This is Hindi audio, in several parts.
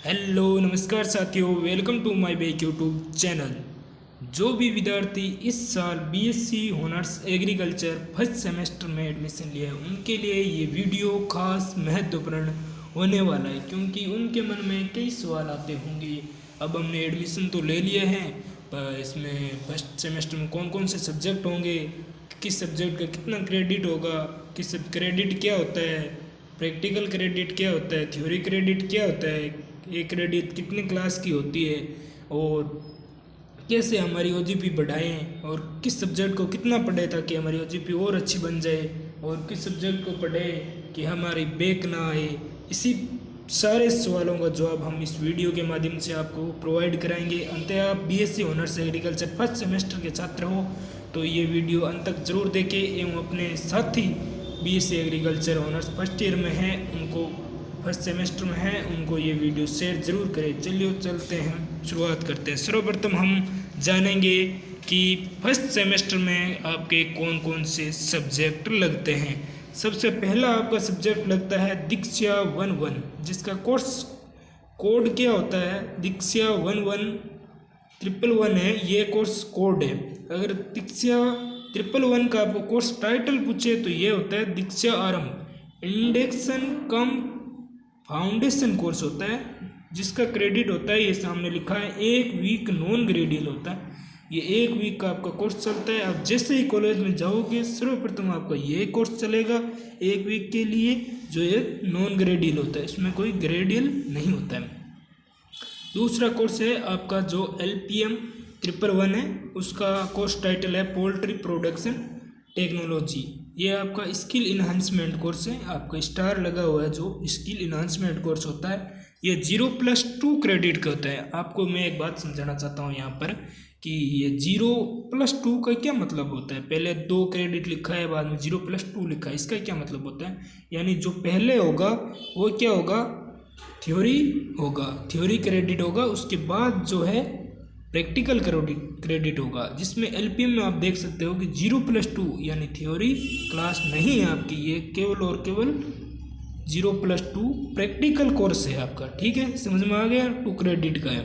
हेलो नमस्कार साथियों, welcome to my back YouTube channel. जो भी विद्यार्थी इस साल BSc honours agriculture first semester में एडमिशन लिया है उनके लिए ये वीडियो खास महत्वपूर्ण होने वाला है, क्योंकि उनके मन में कई सवाल आते होंगे। अब हमने एडमिशन तो ले लिया है, पर इसमें फर्स्ट सेमेस्टर में कौन कौन से सब्जेक्ट होंगे, किस सब्जेक्ट का कितना क्रेडिट होगा, किस क्रेडिट क्या होता है, प्रैक्टिकल क्रेडिट क्या होता है, थ्योरी क्रेडिट क्या होता है, एक क्रेडिट कितने क्लास की होती है, और कैसे हमारी ओजीपी बढ़ाएं, और किस सब्जेक्ट को कितना पढ़े ताकि हमारी ओजीपी और अच्छी बन जाए, और किस सब्जेक्ट को पढ़े कि हमारी बैक ना आए। इसी सारे सवालों का जवाब हम इस वीडियो के माध्यम से आपको प्रोवाइड कराएंगे। अंततः आप BSc honours agriculture first semester के छात्र हो तो ये वीडियो अंत तक जरूर देखें एवं अपने साथी BSc agriculture honours first year में हैं उनको फर्स्ट सेमेस्टर में हैं उनको ये वीडियो शेयर ज़रूर करें। चलिए चलते हैं, शुरुआत करते हैं। सर्वप्रथम हम जानेंगे कि फर्स्ट सेमेस्टर में आपके कौन कौन से सब्जेक्ट लगते हैं। सबसे पहला आपका सब्जेक्ट लगता है दीक्षा 11, जिसका कोर्स कोड क्या होता है। दीक्षा 1111 है, ये कोर्स कोड है। अगर दीक्षा 1111 का आपको कोर्स टाइटल पूछे तो ये होता है दीक्षा आरंभ इंडेक्शन कम फाउंडेशन कोर्स होता है, जिसका क्रेडिट होता है, ये सामने लिखा है, 1 वीक नॉन ग्रेडियल होता है। ये 1 वीक का आपका कोर्स चलता है। आप जैसे ही कॉलेज में जाओगे सर्वप्रथम आपका ये कोर्स चलेगा 1 वीक के लिए, जो एक नॉन ग्रेडियल होता है, इसमें कोई ग्रेडियल नहीं होता है। दूसरा कोर्स है आपका जो LPM 111 है, उसका कोर्स टाइटल है पोल्ट्री प्रोडक्शन टेक्नोलॉजी। ये आपका स्किल इन्हांसमेंट कोर्स है, आपका स्टार लगा हुआ है जो स्किल इन्हांसमेंट कोर्स होता है। ये 0+2 क्रेडिट का होता है। आपको मैं एक बात समझाना चाहता हूँ यहाँ पर कि ये 0+2 का क्या मतलब होता है। पहले 2 क्रेडिट लिखा है, बाद में 0+2 लिखा है, इसका क्या मतलब होता है। यानी जो पहले होगा वो क्या होगा, थ्योरी होगा, थ्योरी क्रेडिट होगा। उसके बाद जो है प्रैक्टिकल क्रेडिट होगा, जिसमें LPM में आप देख सकते हो कि 0+2 यानी थ्योरी क्लास नहीं है आपकी, ये केवल और केवल 0+2 प्रैक्टिकल कोर्स है आपका। ठीक है, समझ में आ गया, 2 क्रेडिट का है।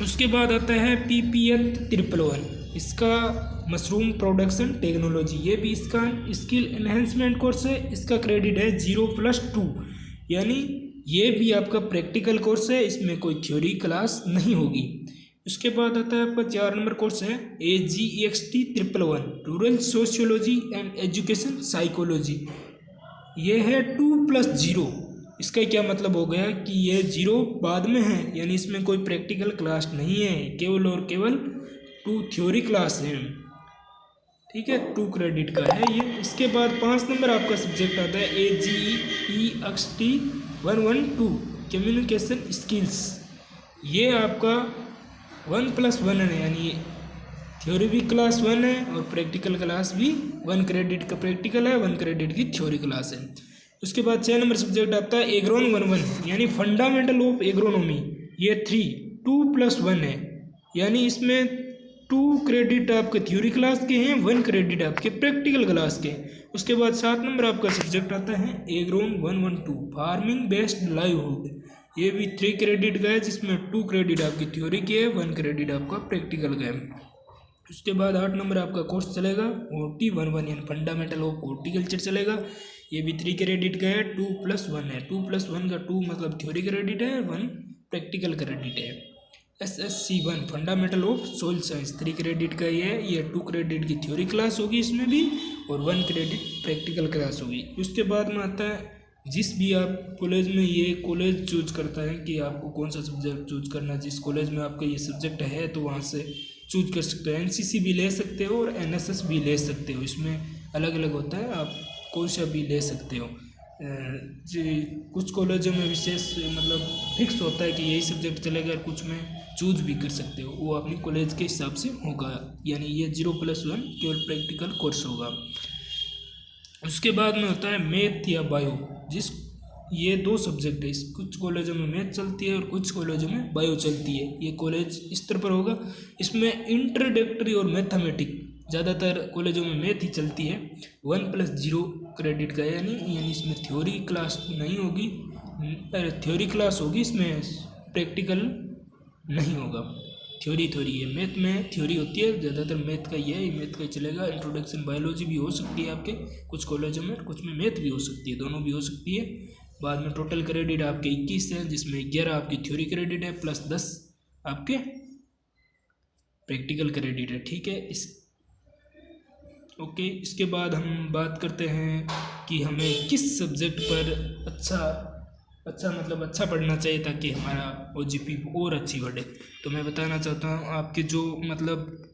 उसके बाद आता है PPH 111, इसका मशरूम प्रोडक्शन टेक्नोलॉजी। ये भी इसका स्किल एनहेंसमेंट कोर्स है, इसका क्रेडिट है 0+2, यानी ये भी आपका प्रैक्टिकल कोर्स है, इसमें कोई थ्योरी क्लास नहीं होगी। उसके बाद आता है आपका 4 नंबर कोर्स है AGEXT 111 rural sociology and education psychology. ये है 2+0। इसका क्या मतलब हो गया कि ये 0 बाद में है, यानी इसमें कोई प्रैक्टिकल क्लास नहीं है, केवल और केवल 2 थ्योरी क्लास है। ठीक है, 2 क्रेडिट का है ये। इसके बाद 5 नंबर आपका सब्जेक्ट आता है AGEXT 112 कम्युनिकेशन स्किल्स। ये आपका 1+1 है, यानी थ्योरी भी क्लास 1 है और प्रैक्टिकल क्लास भी 1 क्रेडिट का प्रैक्टिकल है, 1 क्रेडिट की थ्योरी क्लास है। उसके बाद 6 नंबर सब्जेक्ट आता है एग्रोन 11, यानी फंडामेंटल ऑफ एग्रोनॉमी। ये 2+1 है, यानी इसमें 2 क्रेडिट आपके थ्योरी क्लास के हैं, 1 क्रेडिट आपके प्रैक्टिकल क्लास के। उसके बाद 7 नंबर आपका सब्जेक्ट आता है एग्रोन 112 फार्मिंग बेस्ड लाइवहुड। ये भी 3 क्रेडिट का है, जिसमें 2 क्रेडिट आपकी थ्योरी के है, 1 क्रेडिट आपका प्रैक्टिकल का है। उसके बाद 8 नंबर आपका कोर्स चलेगा HORTI 11, यानी फंडामेंटल ऑफ हॉर्टिकल्चर चलेगा। ये भी 3 क्रेडिट का है, 2+1 है। 2+1 का 2 मतलब थ्योरी क्रेडिट है, 1 प्रैक्टिकल क्रेडिट है। SSC 1 fundamental of soil science 3 credit का ये 2 क्रेडिट की थ्योरी क्लास होगी इसमें भी, और 1 क्रेडिट प्रैक्टिकल क्लास होगी। उसके बाद में आता है जिस भी आप कॉलेज में, ये कॉलेज चूज करता है कि आपको कौन सा सब्जेक्ट चूज करना है। जिस कॉलेज में आपका ये सब्जेक्ट है तो वहाँ से चूज कर सकते हो। NCC भी ले सकते हो और NSS भी ले सकते हो, इसमें अलग अलग होता है, आप कौन सा भी ले सकते हो। जी, कुछ कॉलेजों में विशेष मतलब फिक्स होता है कि यही सब्जेक्ट चलेगा, और कुछ में चूज भी कर सकते हो, वो अपनी कॉलेज के हिसाब से होगा। यानी ये 0+1 केवल प्रैक्टिकल कोर्स होगा। उसके बाद में होता है मैथ या बायो, ये 2 सब्जेक्ट है। कुछ कॉलेजों में मैथ चलती है और कुछ कॉलेजों में बायो चलती है। ये कॉलेज इस तरह पर होगा, इसमें इंट्रोडक्टरी और मैथमेटिक, ज़्यादातर कॉलेजों में मैथ ही चलती है। 1+0 क्रेडिट का, यानी इसमें थ्योरी क्लास नहीं होगी, अरे थ्योरी क्लास होगी इसमें, प्रैक्टिकल नहीं होगा। थ्योरी थ्योरी है, मैथ में थ्योरी होती है ज़्यादातर, मैथ का ही है, मैथ का ही चलेगा। इंट्रोडक्शन बायोलॉजी भी हो सकती है आपके कुछ कॉलेजों में, कुछ में मैथ भी हो सकती है, दोनों भी हो सकती है। बाद में टोटल क्रेडिट आपके 21 है, जिसमें 11 आपकी थ्योरी क्रेडिट है प्लस 10 आपके प्रैक्टिकल क्रेडिट है। ठीक है, इस ओके। इसके बाद हम बात करते हैं कि हमें किस सब्जेक्ट पर अच्छा पढ़ना चाहिए ताकि हमारा ओजीपी और अच्छी बढ़े। तो मैं बताना चाहता हूँ आपके जो मतलब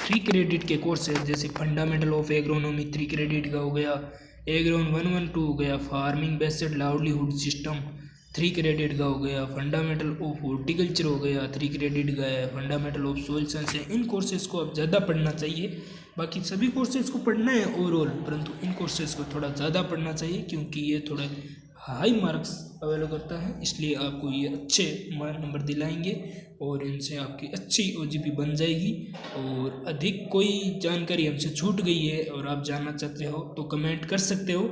3 क्रेडिट के कोर्स है, जैसे फंडामेंटल ऑफ एग्रोनॉमी 3 क्रेडिट का हो गया, एग्रोन 112 हो गया, farming based livelihood system 3 credit का हो गया, फंडामेंटल ऑफ हॉर्टिकल्चर हो गया 3 क्रेडिट का है, फंडामेंटल ऑफ सोइल साइंस है। इन कोर्सेज को अब ज़्यादा पढ़ना चाहिए। बाकी सभी कोर्सेज को पढ़ना है ओवरऑल, परंतु इन कोर्सेज को थोड़ा ज़्यादा पढ़ना चाहिए क्योंकि ये थोड़े हाई मार्क्स अवेल करता है, इसलिए आपको ये अच्छे नंबर दिलाएंगे और इनसे आपकी अच्छी ओजीपी बन जाएगी। और अधिक कोई जानकारी हमसे छूट गई है और आप जानना चाहते हो तो कमेंट कर सकते हो,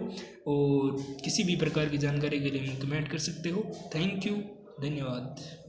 और किसी भी प्रकार की जानकारी के लिए हमें कमेंट कर सकते हो। थैंक यू, धन्यवाद।